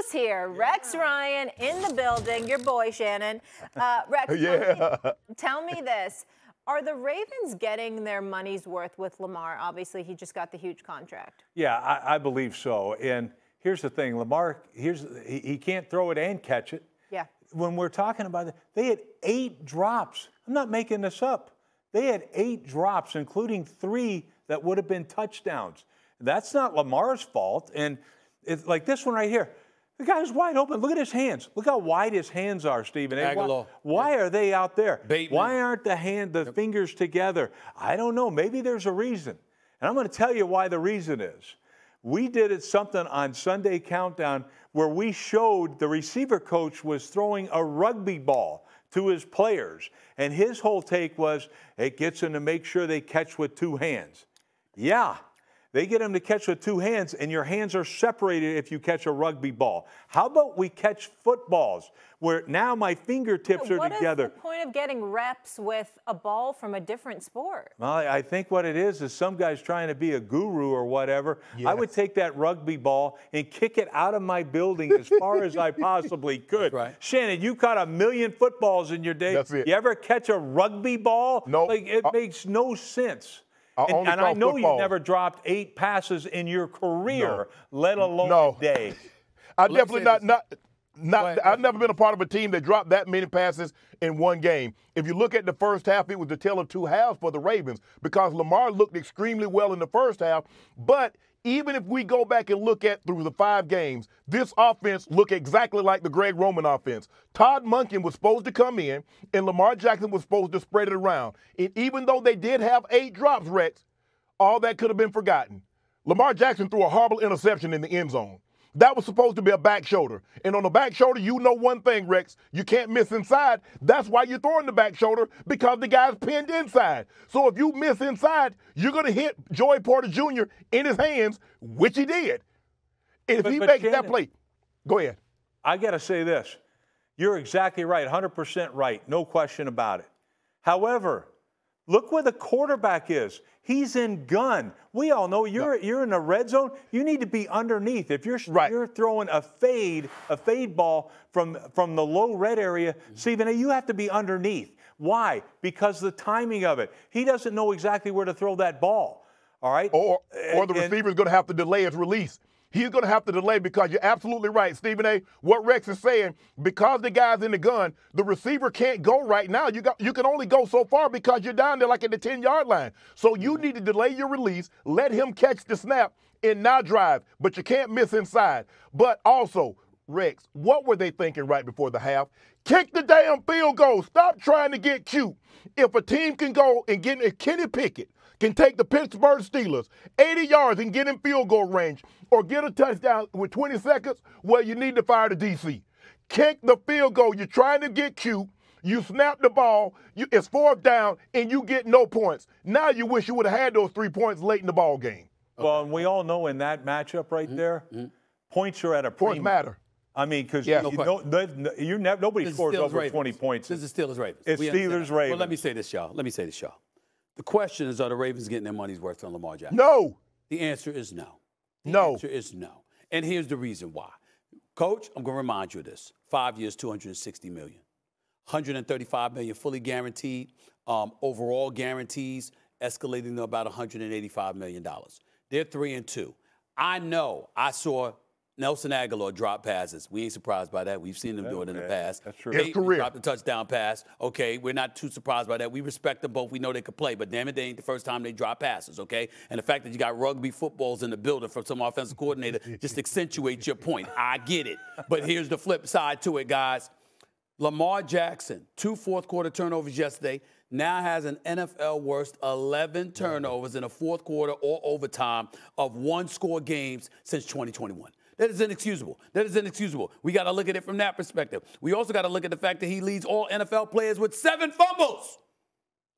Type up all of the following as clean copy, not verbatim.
co-host here, Rex Ryan in the building, your boy Shannon. Rex, tell me this. Are the Ravens getting their money's worth with Lamar? Obviously, he just got the huge contract. Yeah, I believe so. And here's the thing, Lamar, he can't throw it and catch it. Yeah. When we're talking about it, they had 8 drops. I'm not making this up. They had 8 drops, including 3 that would have been touchdowns. That's not Lamar's fault. And it's like this one right here. The guy's wide open. Look at his hands. Look how wide his hands are, Stephen. Why are they out there? Bateman. Why aren't the fingers together? I don't know. Maybe there's a reason. And I'm going to tell you why the reason is. We did something on Sunday Countdown where we showed the receiver coach was throwing a rugby ball to his players. And his whole take was, it gets them to make sure they catch with 2 hands. Yeah. They get them to catch with 2 hands, and your hands are separated if you catch a rugby ball. How about we catch footballs, where now my fingertips are together? What is the point of getting reps with a ball from a different sport? Well, I think what it is some guy's trying to be a guru or whatever. Yes. I would take that rugby ball and kick it out of my building as far as I possibly could. Right. Shannon, you caught 1,000,000 footballs in your day. That's it. You ever catch a rugby ball? No. Like, it makes no sense. And I know you never dropped 8 passes in your career, let alone a day. I've definitely I've never been a part of a team that dropped that many passes in one game. If you look at the first half, it was the tale of 2 halves for the Ravens because Lamar looked extremely well in the first half. But even if we go back and look at through the 5 games, this offense looked exactly like the Greg Roman offense. Todd Monken was supposed to come in, and Lamar Jackson was supposed to spread it around. And even though they did have 8 drops, Rex, all that could have been forgotten. Lamar Jackson threw a horrible interception in the end zone. That was supposed to be a back shoulder. And on the back shoulder, you know one thing, Rex, you can't miss inside. That's why you're throwing the back shoulder, because the guy's pinned inside. So if you miss inside, you're going to hit Joey Porter Jr. in his hands, which he did. And if he makes that play, go ahead. I got to say this. You're exactly right, 100% right, no question about it. However, look where the quarterback is. He's in gun. We all know you're in the red zone. You need to be underneath. If you're throwing a fade ball from the low red area, Stephen, you have to be underneath. Why? Because the timing of it. He doesn't know exactly where to throw that ball. All right? Or the receiver's going to have to delay his release. He's going to have to delay because you're absolutely right, Stephen A. What Rex is saying, because the guy's in the gun, the receiver can't go right now. You can only go so far because you're down there like at the 10-yard line. So you need to delay your release, let him catch the snap, and now drive. But you can't miss inside. But also, Rex, what were they thinking right before the half? Kick the damn field goal. Stop trying to get cute. If a team can go and get Kenny Pickett, can take the Pittsburgh Steelers 80 yards and get in field goal range or get a touchdown with 20 seconds, well, you need to fire the DC. Kick the field goal. You're trying to get cute. You snap the ball. It's 4th down, and you get no points. Now you wish you would have had those 3 points late in the ball game. Well, and we all know in that matchup right there, points are at a premium. Points matter. I mean, because nobody scores over 20 points. This is Steelers-Ravens. It's Steelers-Ravens. Well, let me say this, y'all. The question is, are the Ravens getting their money's worth on Lamar Jackson? No. The answer is no. The answer is no. And here's the reason why. Coach, I'm going to remind you of this. 5 years, $260 million. $135 million fully guaranteed. Overall guarantees escalating to about $185 million. They're 3-2. I saw Nelson Aguilar drop passes. We ain't surprised by that. We've seen them do it in the past. That's true. His career. Dropped a touchdown pass. Okay, we're not too surprised by that. We respect them both. We know they could play, but damn it, they ain't the first time they drop passes, okay? And the fact that you got rugby footballs in the building from some offensive coordinator just accentuates your point. I get it. But here's the flip side to it, guys. Lamar Jackson, 2 fourth-quarter turnovers yesterday, now has an NFL worst 11 turnovers in a fourth quarter or overtime of 1-score games since 2021. That is inexcusable. That is inexcusable. We got to look at it from that perspective. We also got to look at the fact that he leads all NFL players with 7 fumbles.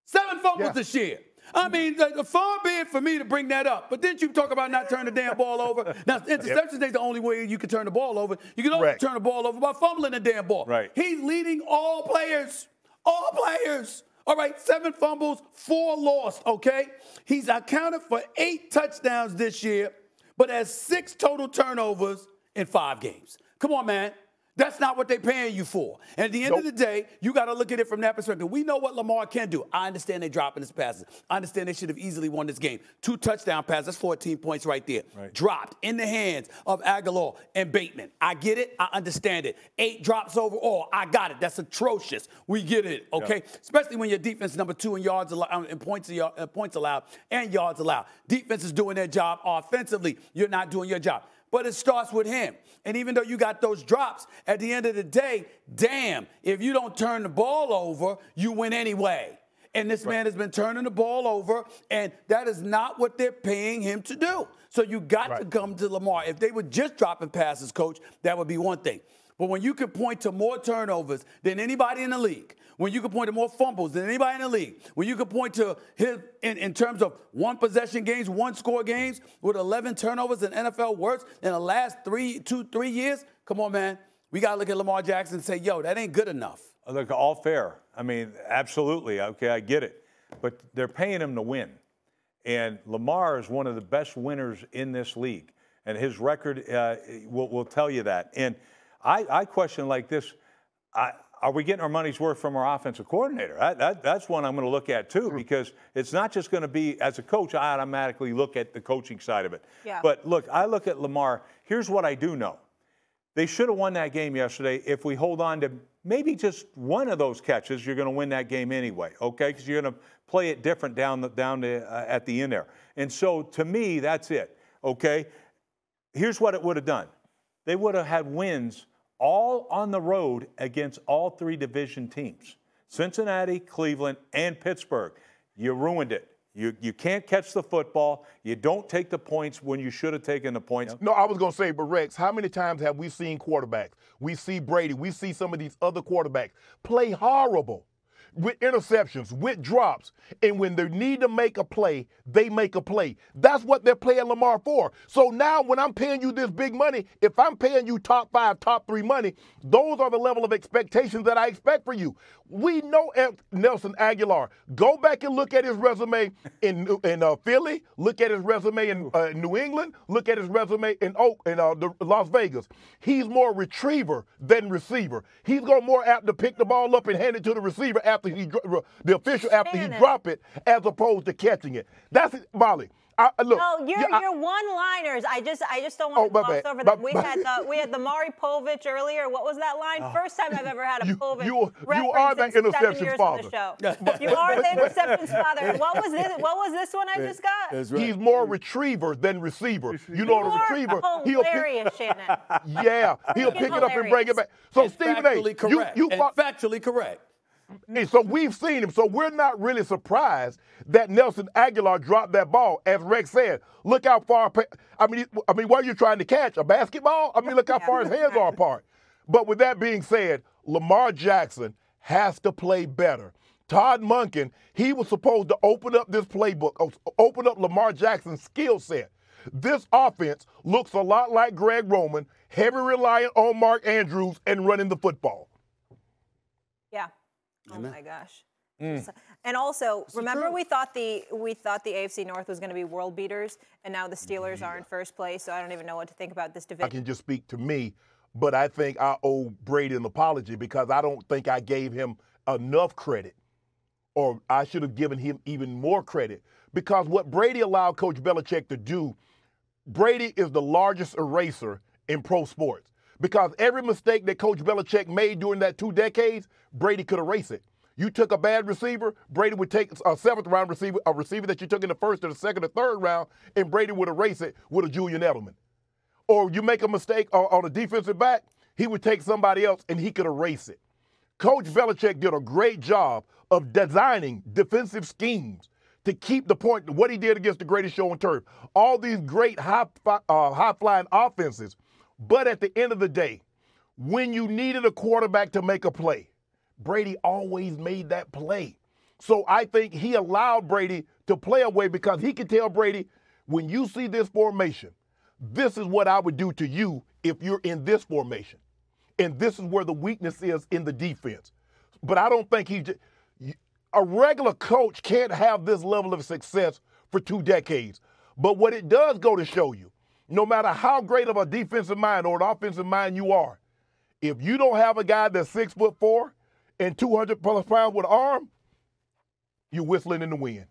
7 fumbles this year. I mean, far be it for me to bring that up. But didn't you talk about not turning the damn ball over? Now, interceptions ain't the only way you can turn the ball over. You can also turn the ball over by fumbling the damn ball. Right. He's leading all players. All players. All right, 7 fumbles, 4 lost, okay? He's accounted for 8 touchdowns this year, but has 6 total turnovers in 5 games. Come on, man. That's not what they're paying you for. And at the end of the day, you got to look at it from that perspective. We know what Lamar can do. I understand they're dropping his passes. I understand they should have easily won this game. 2 touchdown passes, that's 14 points right there. Right. Dropped in the hands of Aguilar and Bateman. I get it. I understand it. 8 drops overall. I got it. That's atrocious. We get it, okay? Yeah. Especially when your defense is number 2 in yards allowed, in points allowed and yards allowed. Defense is doing their job offensively. You're not doing your job. But it starts with him. And even though you got those drops, at the end of the day, damn, if you don't turn the ball over, you win anyway. And this man has been turning the ball over, and that is not what they're paying him to do. So you got to come to Lamar. If they were just dropping passes, Coach, that would be one thing. But when you can point to more turnovers than anybody in the league, when you can point to more fumbles than anybody in the league, when you can point to him in terms of one-possession games, one-score games with 11 turnovers in NFL worst in the last 3 years, come on, man. We got to look at Lamar Jackson and say, yo, that ain't good enough. Look, all fair. I mean, absolutely. Okay, I get it. But they're paying him to win. And Lamar is one of the best winners in this league. And his record will tell you that. And I question like this, are we getting our money's worth from our offensive coordinator? That's one I'm going to look at, too, because it's not just going to be, as a coach, I automatically look at the coaching side of it. Yeah. But, look, I look at Lamar. Here's what I do know. They should have won that game yesterday. If we hold on to maybe just one of those catches, you're going to win that game anyway, okay, because you're going to play it different down at the end there. And so, to me, that's it, okay? Here's what it would have done. They would have had wins all on the road against all 3 division teams, Cincinnati, Cleveland, and Pittsburgh. You ruined it. You can't catch the football. You don't take the points when you should have taken the points. No, I was going to say, but Rex, how many times have we seen quarterbacks? We see Brady. We see some of these other quarterbacks play horrible with interceptions, with drops, and when they need to make a play, they make a play. That's what they're playing Lamar for. So now when I'm paying you this big money, if I'm paying you top 5, top 3 money, those are the level of expectations that I expect for you. We know Nelson Aguilar. Go back and look at his resume in Philly. Look at his resume in New England. Look at his resume in Las Vegas. He's more retriever than receiver. He's going more apt to pick the ball up and hand it to the receiver after he drop it, as opposed to catching it. That's it, Molly. Look, no, your one-liners. I just don't want to gloss over that. We had the Maury Povich earlier. What was that line? First time I've ever had a Povich. You are the interceptions father. You are the interceptions father. What was this one I just got? Right. He's more retriever than receiver. You know, the retriever. Hilarious, Shannon. Yeah, he'll pick it up and bring it back. So Stephen A, you factually correct. And so we've seen him. So we're not really surprised that Nelson Aguilar dropped that ball. As Rex said, look how far. I mean, what are you trying to catch? A basketball? I mean, look how far his hands are apart. But with that being said, Lamar Jackson has to play better. Todd Monken, he was supposed to open up this playbook, open up Lamar Jackson's skill set. This offense looks a lot like Greg Roman, heavy reliant on Mark Andrews and running the football. Yeah. Oh my gosh. And also, remember we thought the AFC North was going to be world beaters, and now the Steelers are in first place, so I don't even know what to think about this division. I can just speak to me, but I think I owe Brady an apology because I don't think I gave him enough credit, or I should have given him even more credit, because what Brady allowed Coach Belichick to do, Brady is the largest eraser in pro sports. Because every mistake that Coach Belichick made during that 2 decades, Brady could erase it. You took a bad receiver, Brady would take a 7th-round receiver, a receiver that you took in the 1st or the 2nd or 3rd round, and Brady would erase it with a Julian Edelman. Or you make a mistake on a defensive back, he would take somebody else and he could erase it. Coach Belichick did a great job of designing defensive schemes to keep the point, what he did against the greatest show on turf. All these great high-flying offenses. But at the end of the day, when you needed a quarterback to make a play, Brady always made that play. So I think he allowed Brady to play away because he could tell Brady, when you see this formation, this is what I would do to you if you're in this formation. And this is where the weakness is in the defense. But I don't think a regular coach can't have this level of success for 2 decades. But what it does go to show you, no matter how great of a defensive mind or an offensive mind you are, if you don't have a guy that's 6'4" and 200+ pounds with an arm, you're whistling in the wind.